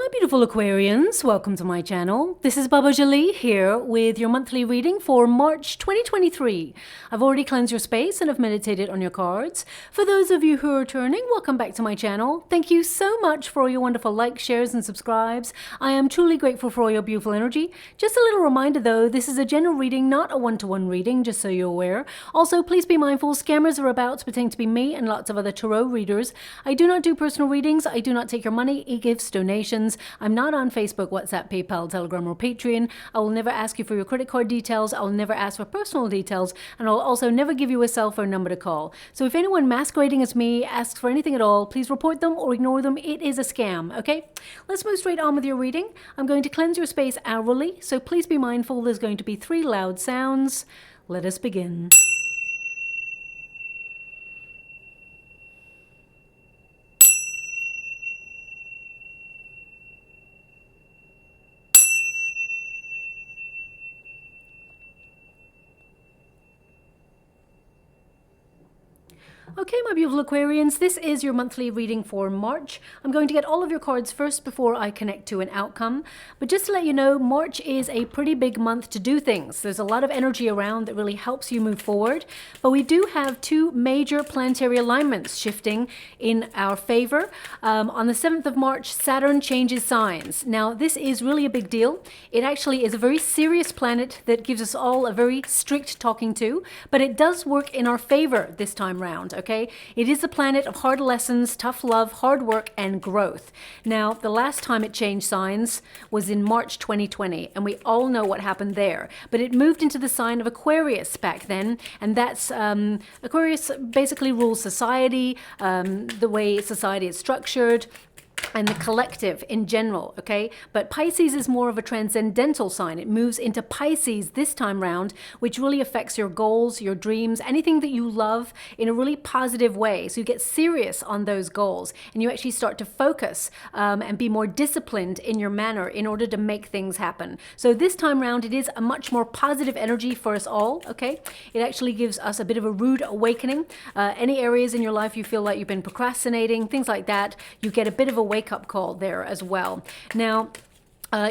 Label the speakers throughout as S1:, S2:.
S1: My beautiful Aquarians, welcome to my channel. This is Baba Jolie here with your monthly reading for March 2023. I've already cleansed your space and have meditated on your cards. For those of you who are returning, welcome back to my channel. Thank you so much for all your wonderful likes, shares and subscribes. I am truly grateful for all your beautiful energy. Just a little reminder though, this is a general reading, not a one-to-one reading, just so you're aware. Also, please be mindful, scammers are about to pretend to be me and lots of other tarot readers. I do not do personal readings. I do not take your money, e-gifts, donations. I'm not on Facebook, WhatsApp, PayPal, Telegram, or Patreon. I will never ask you for your credit card details. I will never ask for personal details. And I'll also never give you a cell phone number to call. So if anyone masquerading as me asks for anything at all, please report them or ignore them. It is a scam, okay? Let's move straight on with your reading. I'm going to cleanse your space hourly, so please be mindful there's going to be 3 loud sounds. Let us begin. Okay, my beautiful Aquarians, this is your monthly reading for March. I'm going to get all of your cards first before I connect to an outcome. But just to let you know, March is a pretty big month to do things. There's a lot of energy around that really helps you move forward. But we do have 2 major planetary alignments shifting in our favor. On the 7th of March, Saturn changes signs. Now, this is really a big deal. It actually is a very serious planet that gives us all a very strict talking to, but it does work in our favor this time round. Okay, it is a planet of hard lessons, tough love, hard work, and growth. Now, the last time it changed signs was in March 2020, and we all know what happened there. But it moved into the sign of Aquarius back then, and that's Aquarius basically rules society, the way society is structured, and the collective in general, okay? But Pisces is more of a transcendental sign. It moves into Pisces this time round, which really affects your goals, your dreams, anything that you love in a really positive way. So you get serious on those goals and you actually start to focus and be more disciplined in your manner in order to make things happen. So this time round, it is a much more positive energy for us all, okay? It actually gives us a bit of a rude awakening. Any areas in your life you feel like you've been procrastinating, things like that, you get a bit of a wake-up call there as well. Now,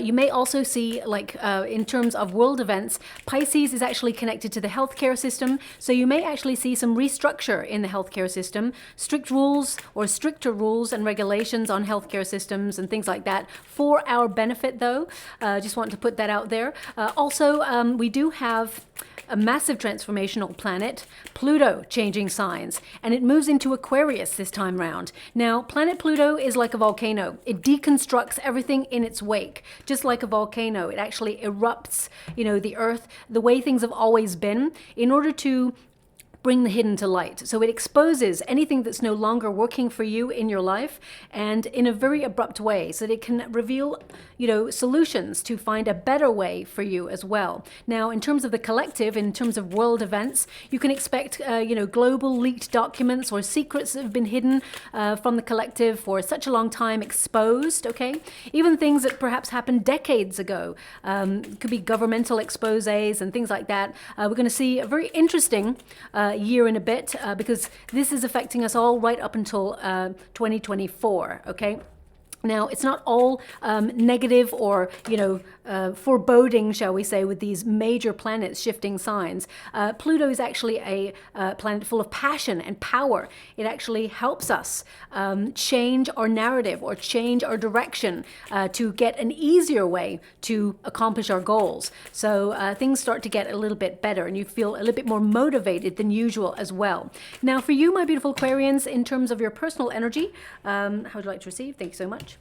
S1: you may also see, like in terms of world events, Pisces is actually connected to the healthcare system. So you may actually see some restructure in the healthcare system, strict rules or stricter rules and regulations on healthcare systems and things like that for our benefit though. Just want to put that out there. Also, we do have a massive transformational planet, Pluto, changing signs, and it moves into Aquarius this time round. Now, planet Pluto is like a volcano. It deconstructs everything in its wake. Just like a volcano, it actually erupts, you know, the earth, the way things have always been, in order to bring the hidden to light. So it exposes anything that's no longer working for you in your life, and in a very abrupt way, so that it can reveal, you know, solutions to find a better way for you as well. Now, in terms of the collective, in terms of world events, you can expect, you know, global leaked documents or secrets that have been hidden from the collective for such a long time exposed, okay? Even things that perhaps happened decades ago. Could be governmental exposés and things like that. We're going to see a very interesting year and a bit because this is affecting us all right up until 2024, okay? Now, it's not all negative or, you know, foreboding, shall we say, with these major planets shifting signs. Pluto is actually a planet full of passion and power. It actually helps us change our narrative or change our direction to get an easier way to accomplish our goals. So things start to get a little bit better and you feel a little bit more motivated than usual as well. Now, for you, my beautiful Aquarians, in terms of your personal energy, how would you like to receive? Thank you so much.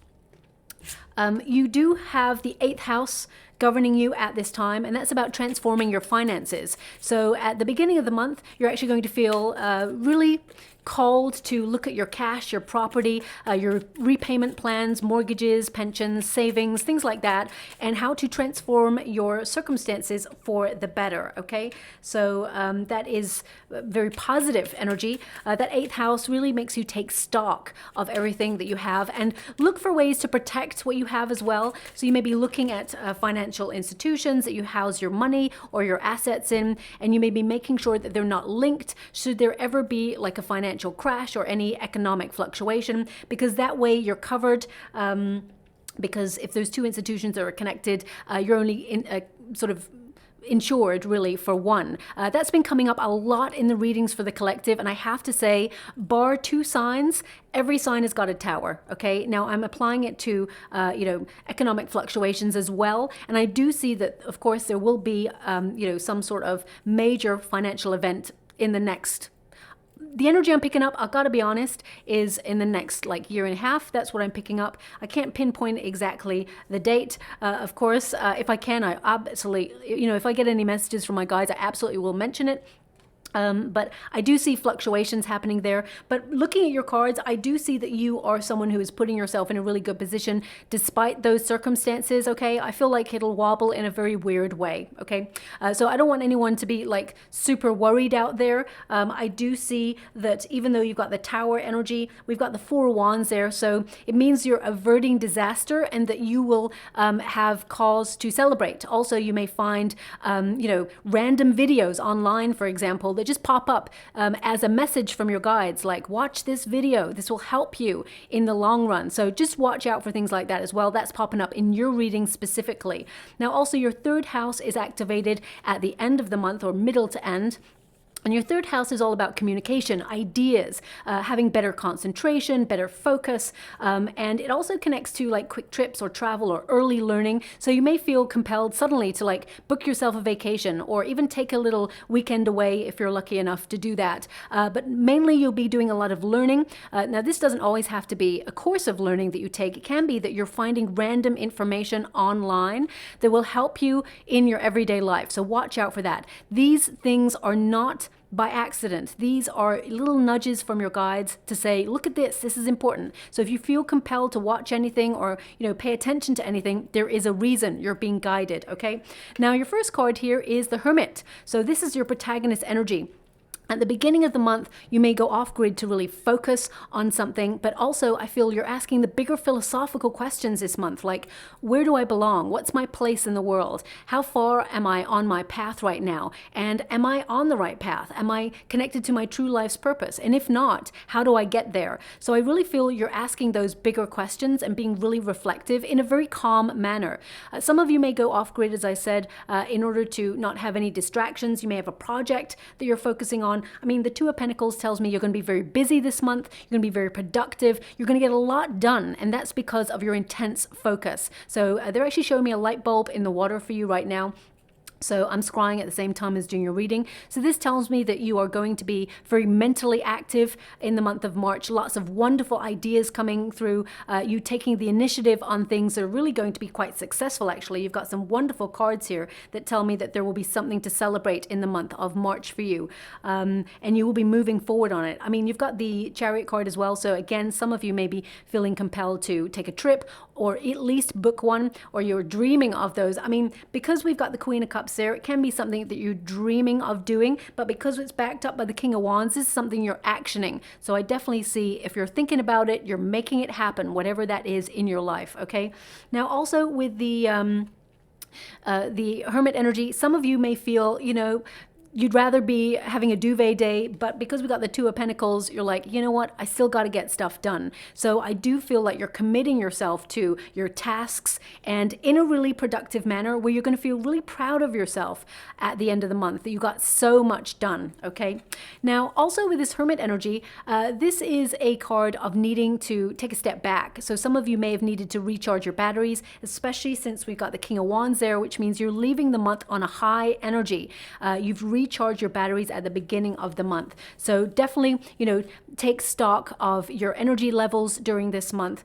S1: You do have the 8th house governing you at this time, and that's about transforming your finances. So at the beginning of the month, you're actually going to feel really called to look at your cash, your property, your repayment plans, mortgages, pensions, savings, things like that, and how to transform your circumstances for the better, okay? So that is very positive energy. That 8th house really makes you take stock of everything that you have and look for ways to protect what you have as well. So you may be looking at financial institutions that you house your money or your assets in, and you may be making sure that they're not linked should there ever be like a financial crash or any economic fluctuation, because that way you're covered because if those two institutions are connected, you're only in sort of insured really for one. That's been coming up a lot in the readings for the collective, and I have to say, bar two signs, every sign has got a tower. Okay, now I'm applying it to economic fluctuations as well, and I do see that of course there will be some sort of major financial event in the next. The energy I'm picking up, I've got to be honest, is in the next year and a half. That's what I'm picking up. I can't pinpoint exactly the date. Of course, if I can, I absolutely, if I get any messages from my guides, I absolutely will mention it. But I do see fluctuations happening there. But looking at your cards, I do see that you are someone who is putting yourself in a really good position despite those circumstances, okay? I feel like it'll wobble in a very weird way, okay? So I don't want anyone to be super worried out there. I do see that even though you've got the Tower energy, we've got the Four of Wands there. So it means you're averting disaster and that you will have cause to celebrate. Also, you may find, random videos online, for example, that just pop up as a message from your guides, like watch this video, this will help you in the long run. So just watch out for things like that as well. That's popping up in your reading specifically. Now also your third house is activated at the end of the month, or middle to end. And your third house is all about communication, ideas, having better concentration, better focus, and it also connects to quick trips or travel or early learning. So you may feel compelled suddenly to book yourself a vacation or even take a little weekend away if you're lucky enough to do that. But mainly you'll be doing a lot of learning. Now this doesn't always have to be a course of learning that you take. It can be that you're finding random information online that will help you in your everyday life. So watch out for that. These things are not by accident. These are little nudges from your guides to say, look at this is important. So if you feel compelled to watch anything or pay attention to anything, there is a reason you're being guided. Okay, now your first card here is the Hermit. So this is your protagonist energy. At the beginning of the month, you may go off grid to really focus on something, but also I feel you're asking the bigger philosophical questions this month, like where do I belong? What's my place in the world? How far am I on my path right now? And am I on the right path? Am I connected to my true life's purpose? And if not, how do I get there? So I really feel you're asking those bigger questions and being really reflective in a very calm manner. Some of you may go off grid, as I said, in order to not have any distractions. You may have a project that you're focusing on. I mean, the Two of Pentacles tells me you're going to be very busy this month. You're going to be very productive. You're going to get a lot done, and that's because of your intense focus. So they're actually showing me a light bulb in the water for you right now. So I'm scrying at the same time as doing your reading. So this tells me that you are going to be very mentally active in the month of March. Lots of wonderful ideas coming through. You taking the initiative on things that are really going to be quite successful, actually. You've got some wonderful cards here that tell me that there will be something to celebrate in the month of March for you. And you will be moving forward on it. I mean, you've got the Chariot card as well. So again, some of you may be feeling compelled to take a trip or at least book one, or you're dreaming of those. I mean, because we've got the Queen of Cups there, it can be something that you're dreaming of doing, but because it's backed up by the King of Wands, this is something you're actioning. So I definitely see if you're thinking about it, you're making it happen, whatever that is in your life, okay? Now also with the Hermit energy, some of you may feel, you'd rather be having a duvet day, but because we got the Two of Pentacles, you're like, you know what? I still got to get stuff done. So I do feel like you're committing yourself to your tasks and in a really productive manner where you're going to feel really proud of yourself at the end of the month that you got so much done, okay? Now, also with this Hermit energy, this is a card of needing to take a step back. So some of you may have needed to recharge your batteries, especially since we've got the King of Wands there, which means you're leaving the month on a high energy. You've recharge your batteries at the beginning of the month. So definitely, take stock of your energy levels during this month.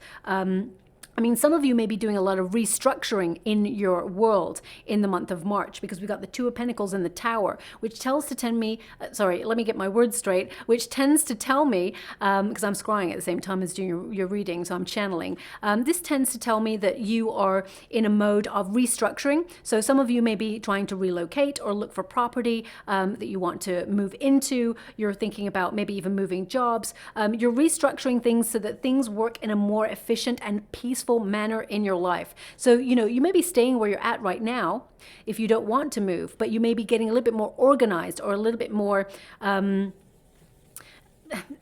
S1: I mean, some of you may be doing a lot of restructuring in your world in the month of March because we got the Two of Pentacles and the Tower, which tells to tell me, let me get my words straight, which tends to tell me, because I'm scrying at the same time as doing your reading, so I'm channeling. This tends to tell me that you are in a mode of restructuring. So some of you may be trying to relocate or look for property that you want to move into. You're thinking about maybe even moving jobs. You're restructuring things so that things work in a more efficient and peaceful manner in your life. So, you may be staying where you're at right now if you don't want to move, but you may be getting a little bit more organized or a little bit more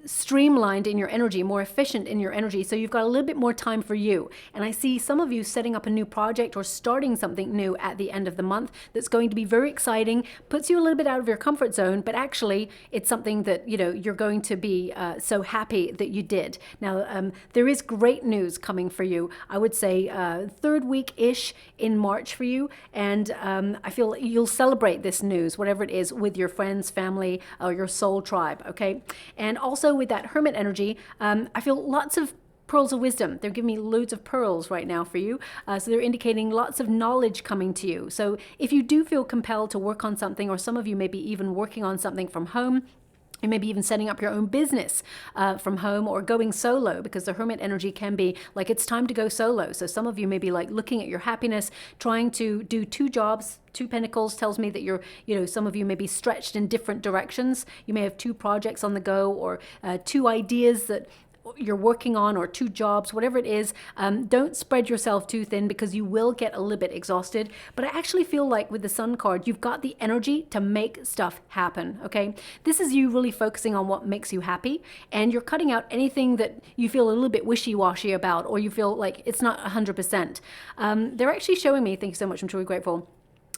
S1: streamlined in your energy, more efficient in your energy. So you've got a little bit more time for you. And I see some of you setting up a new project or starting something new at the end of the month that's going to be very exciting, puts you a little bit out of your comfort zone, but actually it's something that, you know, you're going to be so happy that you did. Now, there is great news coming for you. I would say third week-ish in March for you. And I feel you'll celebrate this news, whatever it is, with your friends, family, or your soul tribe, okay? And also with that Hermit energy, I feel lots of pearls of wisdom. They're giving me loads of pearls right now for you. So they're indicating lots of knowledge coming to you. So if you do feel compelled to work on something, or some of you may be even working on something from home, you may be even setting up your own business from home, or going solo, because the Hermit energy can be like it's time to go solo. So some of you may be like looking at your happiness, trying to do 2 jobs. 2 Pentacles tells me that you're, you know, some of you may be stretched in different directions. You may have 2 projects on the go, or 2 ideas that you're working on, or 2 jobs, whatever it is. Don't spread yourself too thin, because you will get a little bit exhausted. But I actually feel like with the Sun card, you've got the energy to make stuff happen, okay? This is you really focusing on what makes you happy, and you're cutting out anything that you feel a little bit wishy-washy about, or you feel like it's not 100%. They're actually showing me, thank you so much, I'm truly grateful.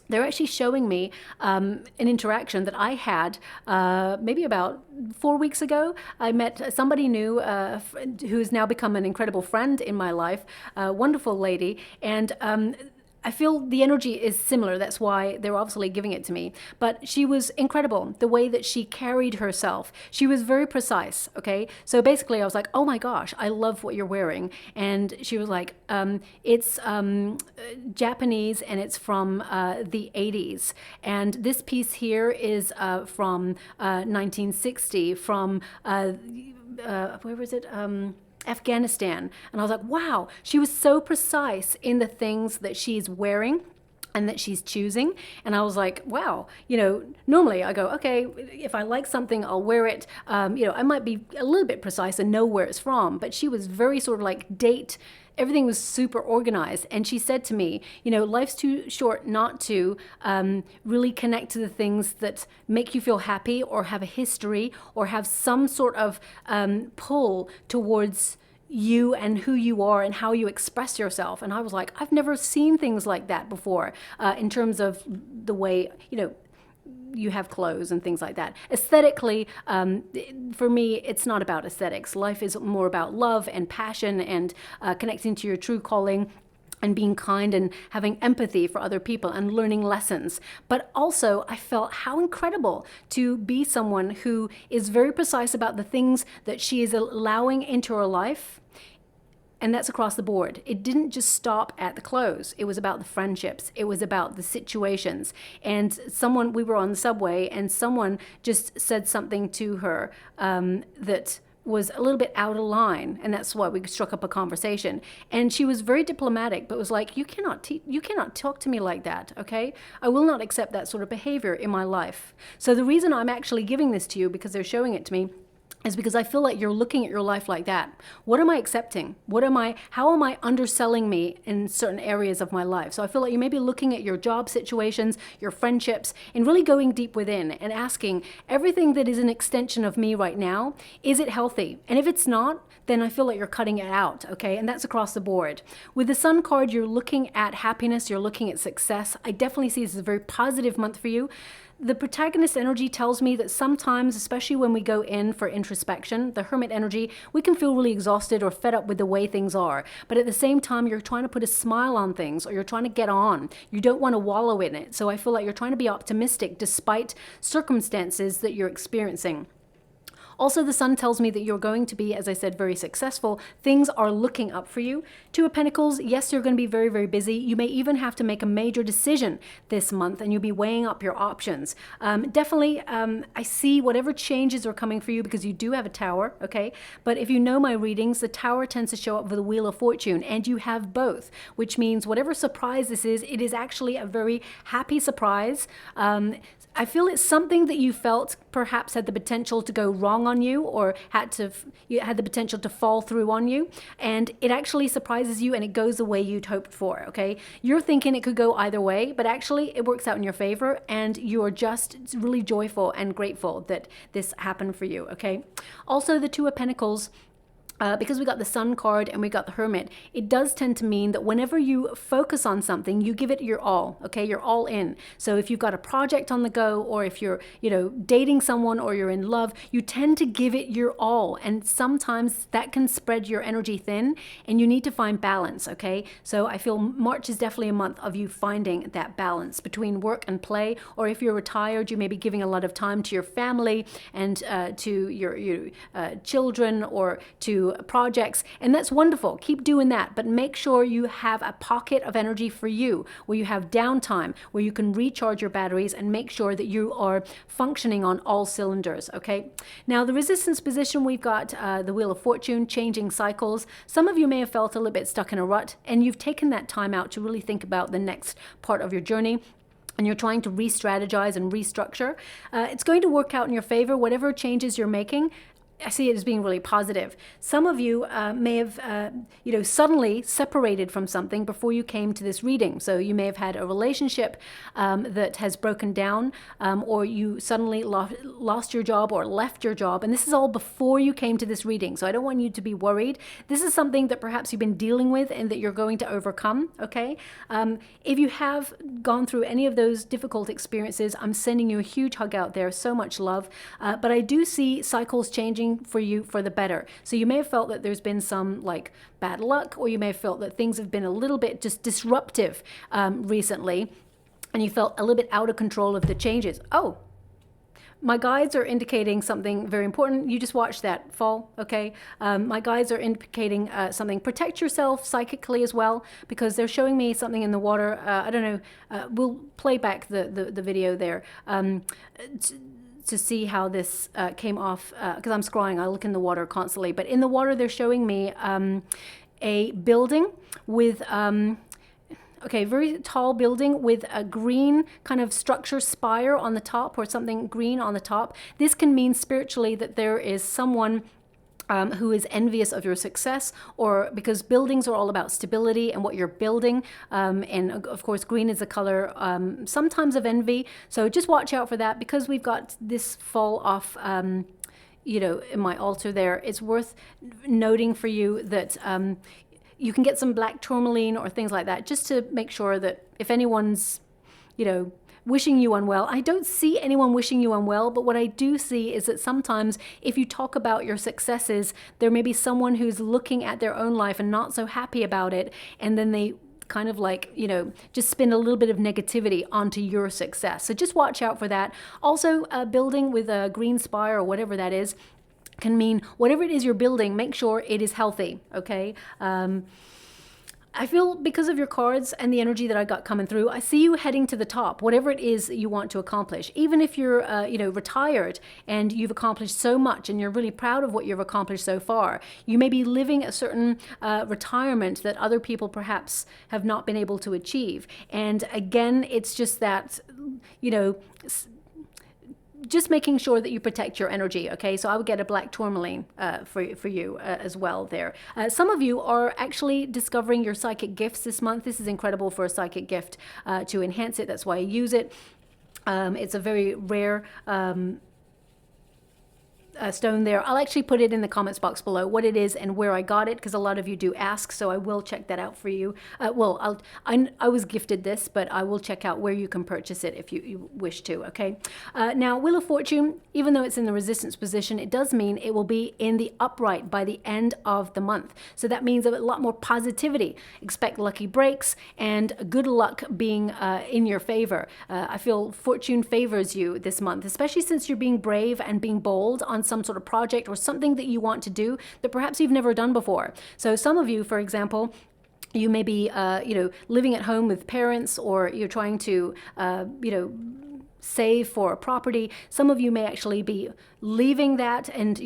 S1: They're actually showing me an interaction that I had maybe about 4 weeks ago. I met somebody new who's now become an incredible friend in my life, a wonderful lady, and I feel the energy is similar. That's why they're obviously giving it to me. But she was incredible, the way that she carried herself. She was very precise, okay? So basically I was like, oh my gosh, I love what you're wearing. And she was like, it's Japanese, and it's from the 80s. And this piece here is from 1960, from, where was it? Afghanistan. And I was like, wow, she was so precise in the things that she's wearing and that she's choosing. And I was like, wow, you know, normally I go, okay, if I like something, I'll wear it. You know, I might be a little bit precise and know where it's from, but she was very sort of like date. Everything was super organized. And she said to me, you know, life's too short not to really connect to the things that make you feel happy, or have a history, or have some sort of pull towards you and who you are and how you express yourself. And I was like, I've never seen things like that before, in terms of the way, you know, you have clothes and things like that. Aesthetically, for me, it's not about aesthetics. Life is more about love and passion, and connecting to your true calling, and being kind, and having empathy for other people, and learning lessons. But also, I felt how incredible to be someone who is very precise about the things that she is allowing into her life. And that's across the board. It didn't just stop at the clothes. It was about the friendships. It was about the situations. And we were on the subway, and someone just said something to her that was a little bit out of line, and that's why we struck up a conversation. And she was very diplomatic, but was like, you cannot talk to me like that, okay? I will not accept that sort of behavior in my life. So the reason I'm actually giving this to you, because they're showing it to me, is because I feel like you're looking at your life like that. What am I accepting? How am I underselling me in certain areas of my life? So I feel like you may be looking at your job situations, your friendships, and really going deep within and asking, everything that is an extension of me right now, is it healthy? And if it's not, then I feel like you're cutting it out, okay? And that's across the board. With the Sun card, you're looking at happiness, you're looking at success. I definitely see this as a very positive month for you. The protagonist energy tells me that sometimes, especially when we go in for introspection, the Hermit energy, we can feel really exhausted or fed up with the way things are. But at the same time, you're trying to put a smile on things, or you're trying to get on. You don't want to wallow in it. So I feel like you're trying to be optimistic despite circumstances that you're experiencing. Also, the Sun tells me that you're going to be, as I said, very successful. Things are looking up for you. 2 of Pentacles, yes, you're going to be very, very busy. You may even have to make a major decision this month, and you'll be weighing up your options. Definitely, I see whatever changes are coming for you, because you do have a Tower, okay? But if you know my readings, the Tower tends to show up with the Wheel of Fortune, and you have both, which means whatever surprise this is, it is actually a very happy surprise. I feel it's something that you felt perhaps had the potential to go wrong on you, or you had the potential to fall through on you, and it actually surprises you and it goes the way you'd hoped for, okay? You're thinking it could go either way, but actually it works out in your favor, and you're just really joyful and grateful that this happened for you, okay? Also, the Two of Pentacles, because we got the Sun card and we got the Hermit, it does tend to mean that whenever you focus on something, you give it your all, okay? You're all in. So if you've got a project on the go, or if you're, dating someone, or you're in love, you tend to give it your all. And sometimes that can spread your energy thin, and you need to find balance, okay? So I feel March is definitely a month of you finding that balance between work and play, or if you're retired, you may be giving a lot of time to your family and to your children, or to projects, and that's wonderful. Keep doing that, but make sure you have a pocket of energy for you, where you have downtime, where you can recharge your batteries, and make sure that you are functioning on all cylinders, okay? Now, the resistance position, we've got the Wheel of Fortune, changing cycles. Some of you may have felt a little bit stuck in a rut, and you've taken that time out to really think about the next part of your journey, and you're trying to re-strategize and restructure. It's going to work out in your favor. Whatever changes you're making, I see it as being really positive. Some of you may have, suddenly separated from something before you came to this reading. So you may have had a relationship that has broken down, or you suddenly lost your job or left your job. And this is all before you came to this reading. So I don't want you to be worried. This is something that perhaps you've been dealing with and that you're going to overcome, okay? If you have gone through any of those difficult experiences, I'm sending you a huge hug out there. So much love. But I do see cycles changing for you for the better. So you may have felt that there's been some bad luck, or you may have felt that things have been a little bit just disruptive recently, and you felt a little bit out of control of the changes. Oh, my guides are indicating something very important. You just watched that fall, okay? My guides are indicating something. Protect yourself psychically as well, because they're showing me something in the water. I don't know. We'll play back the video there. To see how this came off, because I'm scrying, I look in the water constantly, but in the water they're showing me a building with, very tall building with a green kind of structure spire on the top, or something green on the top. This can mean spiritually that there is someone who is envious of your success, or because buildings are all about stability and what you're building. And of course, green is a color sometimes of envy. So just watch out for that, because we've got this fall off, in my altar there. It's worth noting for you that you can get some black tourmaline or things like that, just to make sure that if anyone's, wishing you unwell. I don't see anyone wishing you unwell, but what I do see is that sometimes if you talk about your successes, there may be someone who's looking at their own life and not so happy about it, and then they kind of just spin a little bit of negativity onto your success. So just watch out for that. Also, a building with a green spire or whatever that is can mean whatever it is you're building, make sure it is healthy, okay? I feel because of your cards and the energy that I got coming through, I see you heading to the top, whatever it is you want to accomplish. Even if you're, retired and you've accomplished so much and you're really proud of what you've accomplished so far, you may be living a certain retirement that other people perhaps have not been able to achieve. And again, it's just that, just making sure that you protect your energy, okay? So I would get a black tourmaline for you as well there. Some of you are actually discovering your psychic gifts this month. This is incredible for a psychic gift to enhance it. That's why I use it. It's a very rare stone there. I'll actually put it in the comments box below what it is and where I got it, because a lot of you do ask, so I will check that out for you. I was gifted this, but I will check out where you can purchase it if you wish to, okay? Now, Wheel of Fortune, even though it's in the resistance position, it does mean it will be in the upright by the end of the month. So that means a lot more positivity. Expect lucky breaks and good luck being in your favor. I feel fortune favors you this month, especially since you're being brave and being bold on some sort of project or something that you want to do that perhaps you've never done before. So some of you, for example, you may be, living at home with parents, or you're trying to, save for a property. Some of you may actually be leaving that and,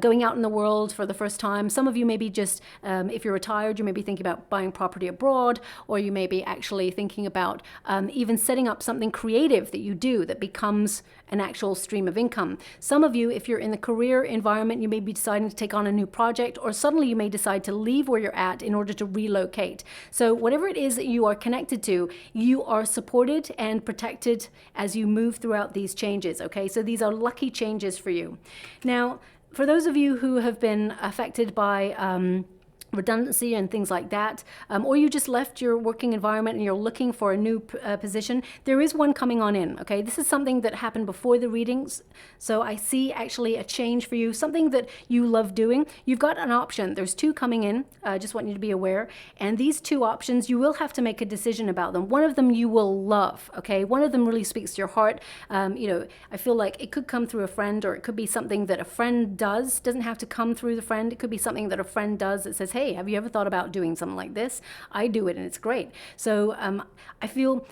S1: going out in the world for the first time. Some of you may be just, if you're retired, you may be thinking about buying property abroad, or you may be actually thinking about even setting up something creative that you do that becomes an actual stream of income. Some of you, if you're in the career environment, you may be deciding to take on a new project, or suddenly you may decide to leave where you're at in order to relocate. So whatever it is that you are connected to, you are supported and protected as you move throughout these changes, okay? So these are lucky changes for you. Now, for those of you who have been affected by redundancy and things like that, or you just left your working environment and you're looking for a new position, there is one coming on in, okay? This is something that happened before the readings, so I see actually a change for you, something that you love doing. You've got an option. There's two coming in. I just want you to be aware, and these two options, you will have to make a decision about them. One of them you will love, okay? One of them really speaks to your heart. I feel like it could come through a friend, or it could be something that a friend does. It doesn't have to come through the friend. It could be something that a friend does that says, hey, have you ever thought about doing something like this? I do it and it's great. So I feel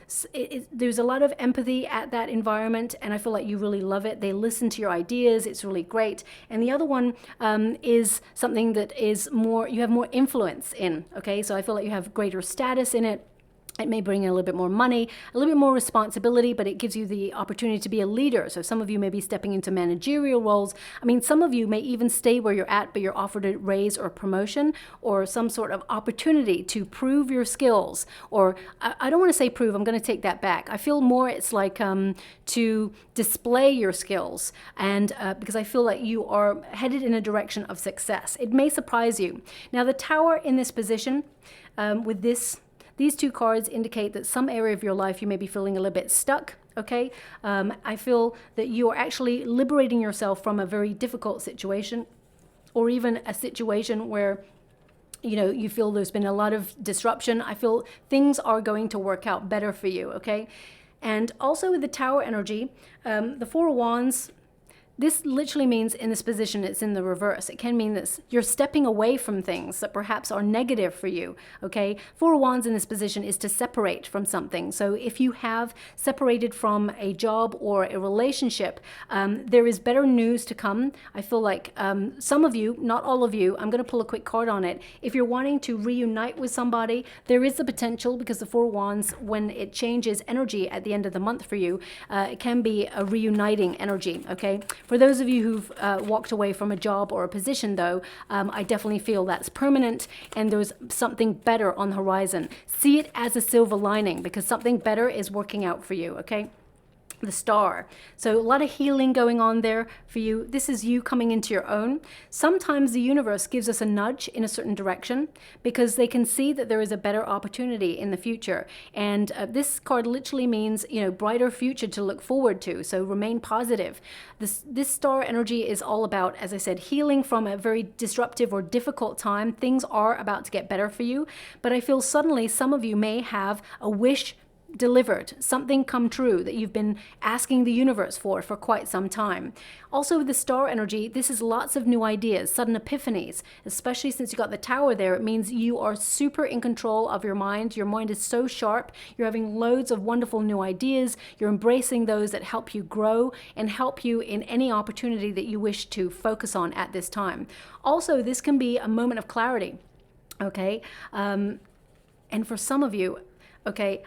S1: there's a lot of empathy at that environment, and I feel like you really love it. They listen to your ideas. It's really great. And the other one is something that is more, you have more influence in, okay? So I feel like you have greater status in it. It may bring in a little bit more money, a little bit more responsibility, but it gives you the opportunity to be a leader. So some of you may be stepping into managerial roles. I mean, some of you may even stay where you're at, but you're offered a raise or a promotion or some sort of opportunity to prove your skills. Or I don't want to say prove, I'm going to take that back. I feel more it's like to display your skills, and because I feel like you are headed in a direction of success. It may surprise you. Now, the Tower in this position with these two cards indicate that some area of your life you may be feeling a little bit stuck, okay? I feel that you are actually liberating yourself from a very difficult situation, or even a situation where you feel there's been a lot of disruption. I feel things are going to work out better for you, okay? And also with the Tower energy, the Four of Wands, this literally means in this position, it's in the reverse. It can mean that you're stepping away from things that perhaps are negative for you, okay? Four of Wands in this position is to separate from something. So if you have separated from a job or a relationship, there is better news to come. I feel like some of you, not all of you, I'm going to pull a quick card on it. If you're wanting to reunite with somebody, there is the potential, because the Four of Wands, when it changes energy at the end of the month for you, it can be a reuniting energy, okay? For those of you who've walked away from a job or a position, though, I definitely feel that's permanent, and there's something better on the horizon. See it as a silver lining, because something better is working out for you, okay? The Star. So a lot of healing going on there for you. This is you coming into your own. Sometimes the universe gives us a nudge in a certain direction because they can see that there is a better opportunity in the future. And this card literally means, brighter future to look forward to. So remain positive. This Star energy is all about, as I said, healing from a very disruptive or difficult time. Things are about to get better for you. But I feel suddenly some of you may have a wish delivered, something come true that you've been asking the universe for quite some time. Also with the Star energy, this is lots of new ideas, sudden epiphanies, especially since you got the Tower there. It means you are super in control of your mind. Your mind is so sharp. You're having loads of wonderful new ideas. You're embracing those that help you grow and help you in any opportunity that you wish to focus on at this time. Also, this can be a moment of clarity, okay? And for some of you, okay,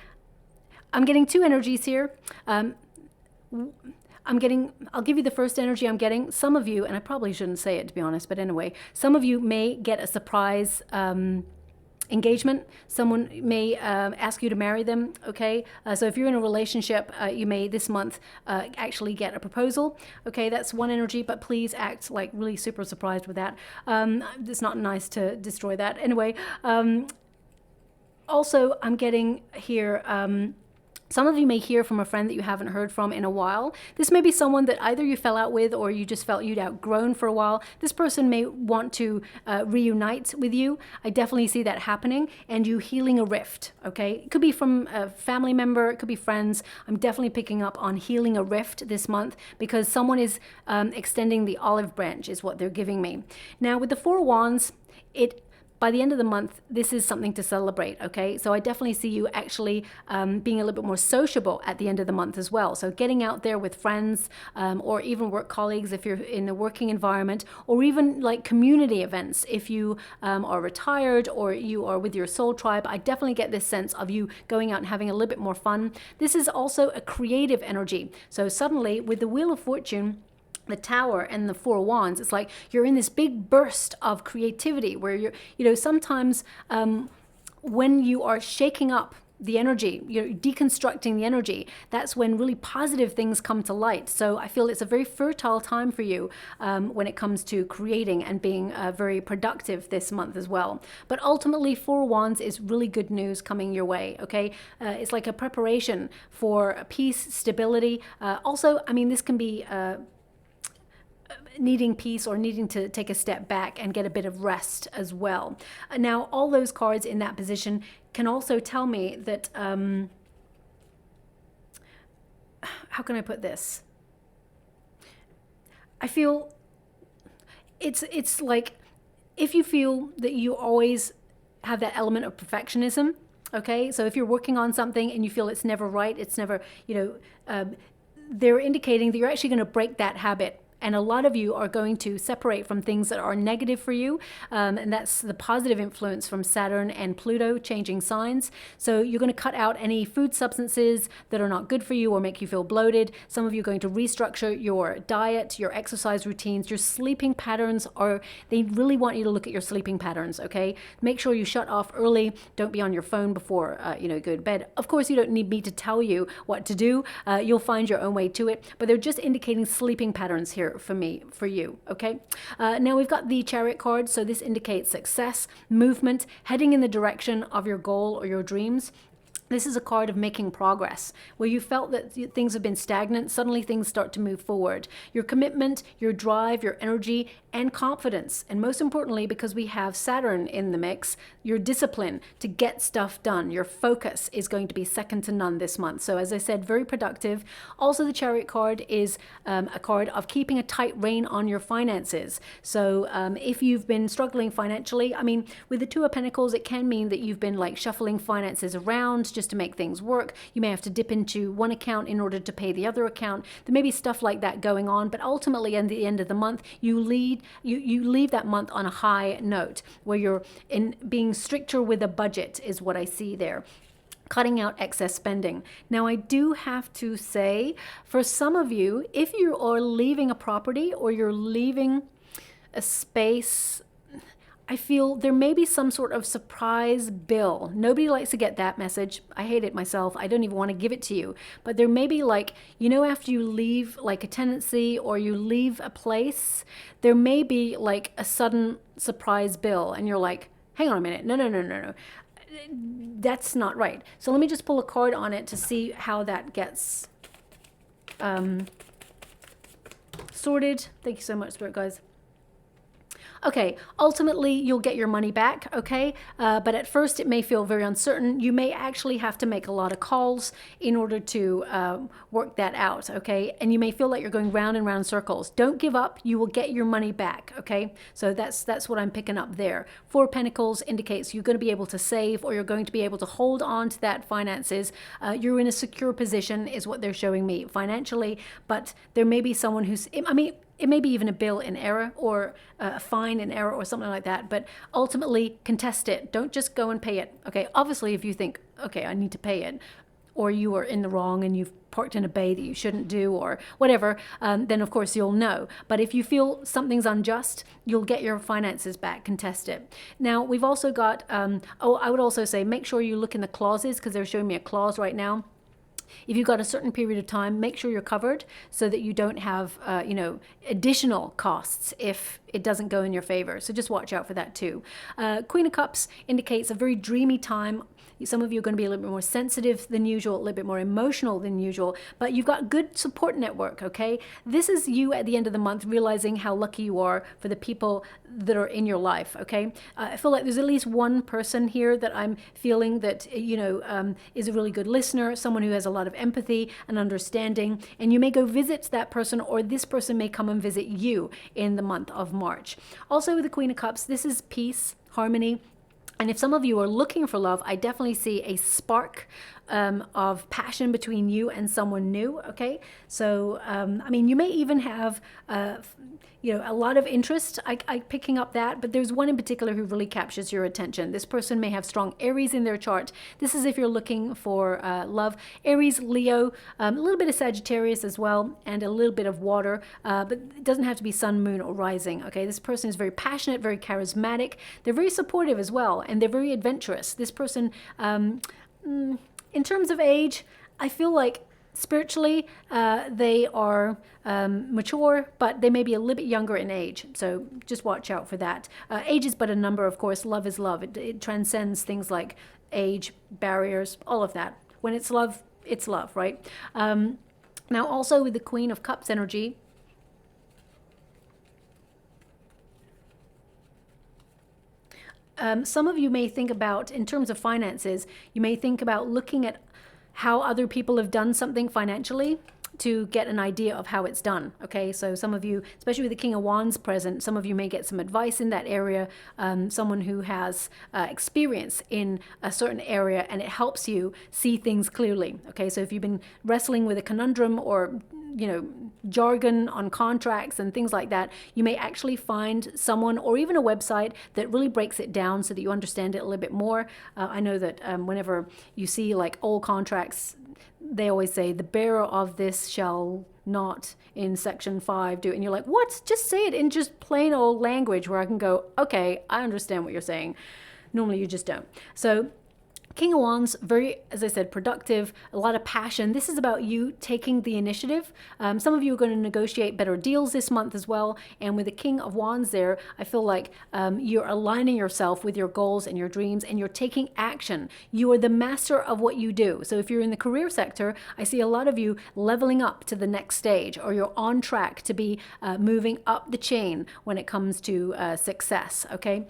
S1: I'm getting two energies here. I'll give you the first energy I'm getting. Some of you, and I probably shouldn't say it to be honest, but anyway, some of you may get a surprise engagement. Someone may ask you to marry them, okay? So if you're in a relationship, you may this month actually get a proposal, okay? That's one energy, but please act like really super surprised with that. It's not nice to destroy that. Anyway, also I'm getting here, some of you may hear from a friend that you haven't heard from in a while. This may be someone that either you fell out with or you just felt you'd outgrown for a while. This person may want to reunite with you. I definitely see that happening, and you healing a rift, okay? It could be from a family member, it could be friends. I'm definitely picking up on healing a rift this month because someone is extending the olive branch is what they're giving me. Now with the Four of Wands, it by the end of the month, this is something to celebrate, okay? So I definitely see you actually being a little bit more sociable at the end of the month as well. So getting out there with friends or even work colleagues if you're in a working environment, or even like community events if you are retired or you are with your soul tribe. I definitely get this sense of you going out and having a little bit more fun. This is also a creative energy. So suddenly with the Wheel of Fortune, the Tower and the Four of Wands, it's like you're in this big burst of creativity where you're, sometimes when you are shaking up the energy, you're deconstructing the energy, that's when really positive things come to light. So I feel it's a very fertile time for you when it comes to creating and being very productive this month as well. But ultimately, Four of Wands is really good news coming your way, okay? It's like a preparation for peace, stability. Also, I mean, this can be needing peace or needing to take a step back and get a bit of rest as well. Now, all those cards in that position can also tell me that, how can I put this? I feel it's like if you feel that you always have that element of perfectionism, okay? So if you're working on something and you feel it's never right, it's never, they're indicating that you're actually going to break that habit. And a lot of you are going to separate from things that are negative for you. And that's the positive influence from Saturn and Pluto changing signs. So you're going to cut out any food substances that are not good for you or make you feel bloated. Some of you are going to restructure your diet, your exercise routines, your sleeping patterns. They really want you to look at your sleeping patterns, okay? Make sure you shut off early. Don't be on your phone before, go to bed. Of course, you don't need me to tell you what to do. You'll find your own way to it. But they're just indicating sleeping patterns here for you, okay? Now we've got the Chariot card, so this indicates success, movement, heading in the direction of your goal or your dreams. This is a card of making progress. Where you felt that things have been stagnant, suddenly things start to move forward. Your commitment, your drive, your energy, and confidence. And most importantly, because we have Saturn in the mix, your discipline to get stuff done. Your focus is going to be second to none this month. So as I said, very productive. Also, the Chariot card is a card of keeping a tight rein on your finances. So if you've been struggling financially, I mean, with the Two of Pentacles, it can mean that you've been like shuffling finances around just to make things work. You may have to dip into one account in order to pay the other account. There may be stuff like that going on, but ultimately at the end of the month, you leave that month on a high note where you're in being stricter with a budget is what I see there. Cutting out excess spending. Now, I do have to say, for some of you, if you are leaving a property or you're leaving a space, I feel there may be some sort of surprise bill. Nobody likes to get that message. I hate it myself. I don't even want to give it to you. But there may be like, after you leave like a tenancy or you leave a place, there may be like a sudden surprise bill. And you're like, hang on a minute. No. That's not right. So let me just pull a card on it to see how that gets sorted. Thank you so much, Spirit guys. Okay, ultimately you'll get your money back, okay? But at first it may feel very uncertain. You may actually have to make a lot of calls in order to work that out, okay? And you may feel like you're going round and round circles. Don't give up. You will get your money back, okay? So that's what I'm picking up there. Four of Pentacles indicates you're going to be able to save, or you're going to be able to hold on to that finances. You're in a secure position is what they're showing me financially, but there may be someone who's, it may be even a bill in error or a fine in error or something like that, but ultimately contest it. Don't just go and pay it. Okay, obviously if you think, okay, I need to pay it, or you are in the wrong and you've parked in a bay that you shouldn't do or whatever, then of course you'll know. But if you feel something's unjust, you'll get your finances back. Contest it. Now, we've also got, I would also say make sure you look in the clauses, because they're showing me a clause right now. If you've got a certain period of time, make sure you're covered so that you don't have, additional costs if it doesn't go in your favor. So just watch out for that too. Queen of Cups indicates a very dreamy time. Some of you are going to be a little bit more sensitive than usual, a little bit more emotional than usual, but you've got good support network, okay? This is you at the end of the month realizing how lucky you are for the people that are in your life, okay? I feel like there's at least one person here that I'm feeling that, is a really good listener, someone who has a lot of empathy and understanding, and you may go visit that person, or this person may come and visit you in the month of March. Also with the Queen of Cups, this is peace, harmony. And if some of you are looking for love, I definitely see a spark of passion between you and someone new, okay? So, I mean, you may even have, a lot of interest, I picking up that, but there's one in particular who really captures your attention. This person may have strong Aries in their chart. This is if you're looking for love. Aries, Leo, a little bit of Sagittarius as well, and a little bit of water, but it doesn't have to be sun, moon, or rising, okay? This person is very passionate, very charismatic. They're very supportive as well, and they're very adventurous. This person, in terms of age, I feel like spiritually, they are mature, but they may be a little bit younger in age. So just watch out for that. Age is but a number, of course. Love is love. It transcends things like age, barriers, all of that. When it's love, right? Now, also with the Queen of Cups energy, some of you may think about, in terms of finances, you may think about looking at how other people have done something financially to get an idea of how it's done, okay? So some of you, especially with the King of Wands present, some of you may get some advice in that area, someone who has experience in a certain area, and it helps you see things clearly, okay? So if you've been wrestling with a conundrum or jargon on contracts and things like that, you may actually find someone or even a website that really breaks it down so that you understand it a little bit more. I know that whenever you see like old contracts, they always say the bearer of this shall not in section 5 do it. And you're like, what? Just say it in just plain old language where I can go, okay, I understand what you're saying. Normally you just don't. So King of Wands, very, as I said, productive, a lot of passion. This is about you taking the initiative. Some of you are going to negotiate better deals this month as well. And with the King of Wands there, I feel like you're aligning yourself with your goals and your dreams, and you're taking action. You are the master of what you do. So if you're in the career sector, I see a lot of you leveling up to the next stage, or you're on track to be moving up the chain when it comes to success, okay?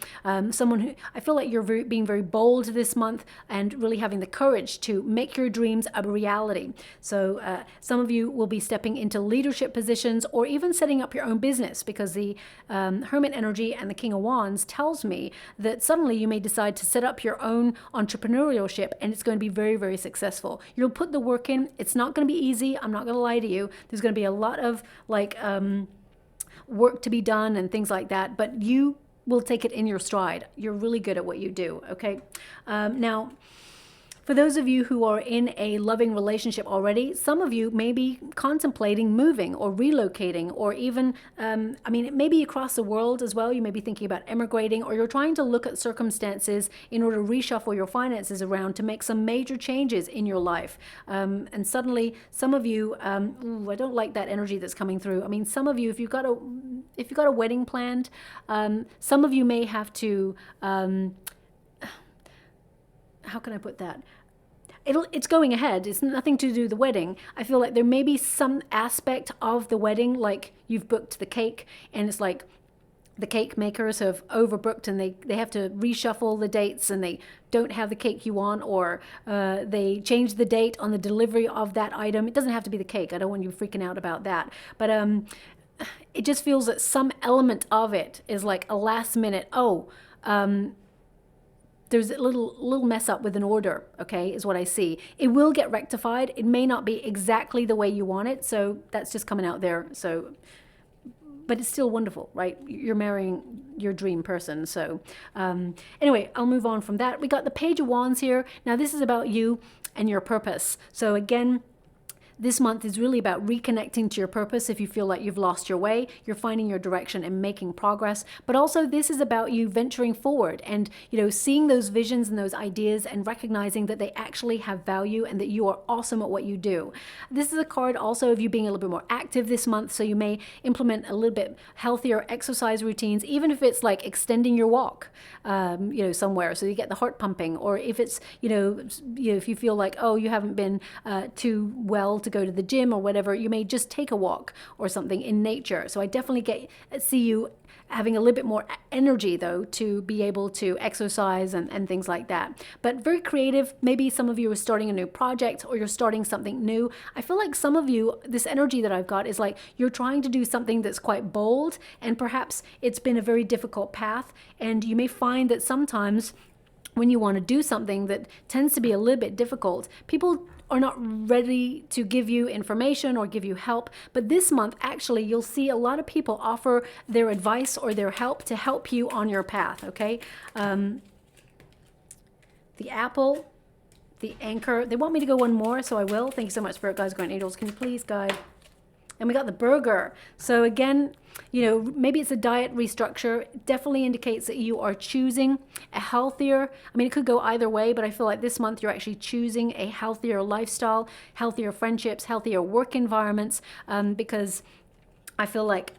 S1: Someone who, I feel like you're being very bold this month, and really having the courage to make your dreams a reality. So some of you will be stepping into leadership positions or even setting up your own business, because the Hermit energy and the King of Wands tells me that suddenly you may decide to set up your own entrepreneurship, and it's going to be very, very successful. You'll put the work in. It's not going to be easy. I'm not going to lie to you. There's going to be a lot of work to be done and things like that, but you will take it in your stride. You're really good at what you do, okay? Now, for those of you who are in a loving relationship already, some of you may be contemplating moving or relocating, or even, it may be across the world as well. You may be thinking about emigrating, or you're trying to look at circumstances in order to reshuffle your finances around to make some major changes in your life. And suddenly, some of you, I don't like that energy that's coming through. I mean, some of you, if you've got a wedding planned, some of you may have to, how can I put that? It's going ahead. It's nothing to do with the wedding. I feel like there may be some aspect of the wedding, like you've booked the cake, and it's like the cake makers have overbooked, and they have to reshuffle the dates, and they don't have the cake you want, or they change the date on the delivery of that item. It doesn't have to be the cake. I don't want you freaking out about that. But it just feels that some element of it is like a last minute, there's a little mess up with an order, okay, is what I see. It will get rectified. It may not be exactly the way you want it, so that's just coming out there. So, but it's still wonderful, right? You're marrying your dream person. So anyway, I'll move on from that. We got the Page of Wands here. Now this is about you and your purpose. So again, this month is really about reconnecting to your purpose. If you feel like you've lost your way, you're finding your direction and making progress. But also this is about you venturing forward and, seeing those visions and those ideas and recognizing that they actually have value and that you are awesome at what you do. This is a card also of you being a little bit more active this month. So you may implement a little bit healthier exercise routines, even if it's like extending your walk, somewhere, so you get the heart pumping. Or if it's, if you feel like, you haven't been too well to go to the gym or whatever, you may just take a walk or something in nature. So I definitely see you having a little bit more energy though to be able to exercise and things like that. But very creative. Maybe some of you are starting a new project or you're starting something new. I feel like some of you, this energy that I've got is like you're trying to do something that's quite bold, and perhaps it's been a very difficult path, and you may find that sometimes when you want to do something that tends to be a little bit difficult, people are not ready to give you information or give you help. But this month, actually, you'll see a lot of people offer their advice or their help to help you on your path, okay? The apple, the anchor. They want me to go one more, so I will. Thank you so much, Spirit Guides, Guardian Angels. Can you please guide? And we got the burger. So again, you know, maybe it's a diet restructure. It definitely indicates that you are choosing a healthier, I mean, it could go either way, but I feel like this month you're actually choosing a healthier lifestyle, healthier friendships, healthier work environments, because I feel like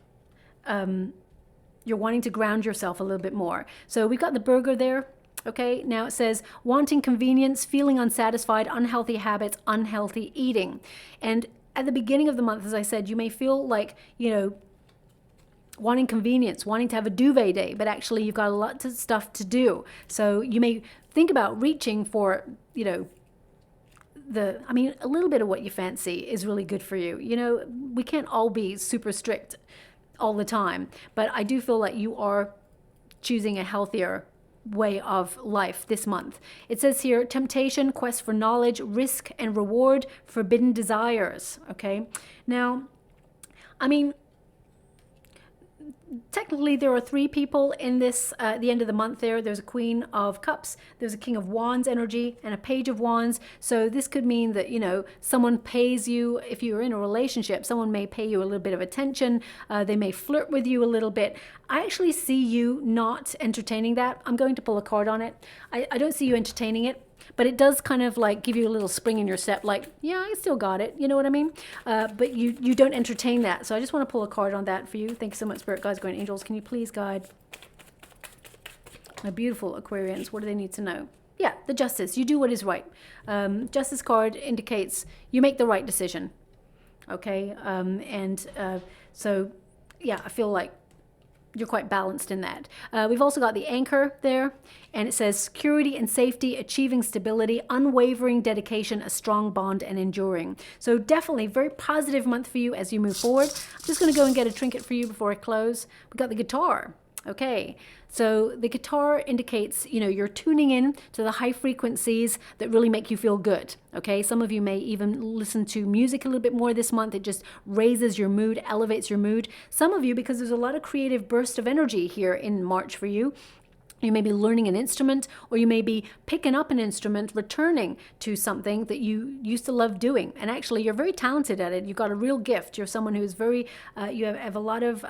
S1: you're wanting to ground yourself a little bit more. So we've got the burger there. Okay, now it says wanting convenience, feeling unsatisfied, unhealthy habits, unhealthy eating. And at the beginning of the month, as I said, you may feel like, you know, wanting convenience, wanting to have a duvet day, but actually you've got a lot of stuff to do. So you may think about reaching for, you know, I mean, a little bit of what you fancy is really good for you. You know, we can't all be super strict all the time, but I do feel like you are choosing a healthier way of life this month. It says here, temptation, quest for knowledge, risk and reward, forbidden desires. Okay, now, I mean, technically there are three people in this at the end of the month. There's a Queen of Cups, there's a King of Wands energy, and a Page of Wands. So this could mean that, you know, someone pays you. If you're in a relationship, someone may pay you a little bit of attention. They may flirt with you a little bit. I actually see you not entertaining that. I'm going to pull a card on it. I don't see you entertaining it, but it does kind of like give you a little spring in your step, like, yeah, I still got it. You know what I mean? But you don't entertain that. So I just want to pull a card on that for you. Thank you so much, Spirit Guides, Guardian Angels. Can you please guide my beautiful Aquarians? What do they need to know? Yeah, the Justice. You do what is right. Justice card indicates you make the right decision. Okay? So, yeah, I feel like you're quite balanced in that. We've also got the anchor there, and it says security and safety, achieving stability, unwavering dedication, a strong bond, and enduring. So definitely very positive month for you as you move forward. I'm just going to go and get a trinket for you before I close. We've got the guitar. Okay, so the guitar indicates, you know, you're tuning in to the high frequencies that really make you feel good. Okay, some of you may even listen to music a little bit more this month. It just raises your mood, elevates your mood. Some of you, because there's a lot of creative burst of energy here in March for you, you may be learning an instrument, or you may be picking up an instrument, returning to something that you used to love doing. And actually, you're very talented at it. You've got a real gift. You're someone who's very, you have a lot of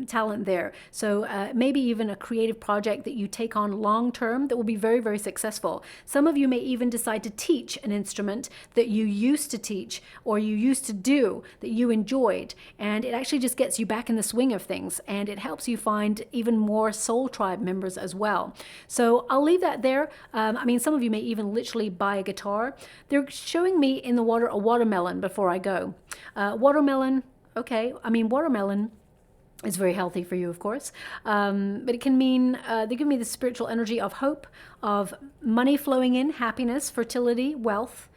S1: talent there. So maybe even a creative project that you take on long term that will be very, very successful. Some of you may even decide to teach an instrument that you used to teach or you used to do that you enjoyed. And it actually just gets you back in the swing of things. And it helps you find even more soul tribe members as well. So I'll leave that there. I mean, some of you may even literally buy a guitar. They're showing me in the water a watermelon before I go. Watermelon, okay. I mean, watermelon is very healthy for you, of course. But it can mean, they give me the spiritual energy of hope, of money flowing in, happiness, fertility, wealth.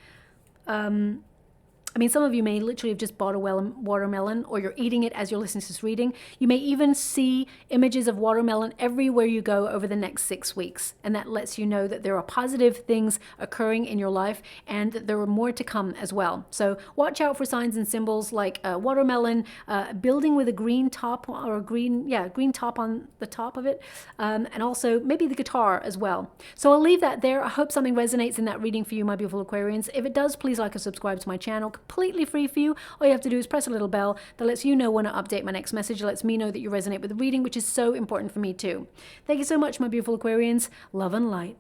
S1: I mean, some of you may literally have just bought a watermelon, or you're eating it as you're listening to this reading. You may even see images of watermelon everywhere you go over the next 6 weeks. And that lets you know that there are positive things occurring in your life and that there are more to come as well. So watch out for signs and symbols like watermelon, building with a green top, or a green top on the top of it. And also maybe the guitar as well. So I'll leave that there. I hope something resonates in that reading for you, my beautiful Aquarians. If it does, please like and subscribe to my channel. Completely free for you. All you have to do is press a little bell that lets you know when I update my next message. It lets me know that you resonate with the reading, which is so important for me too. Thank you so much, my beautiful Aquarians. Love and light.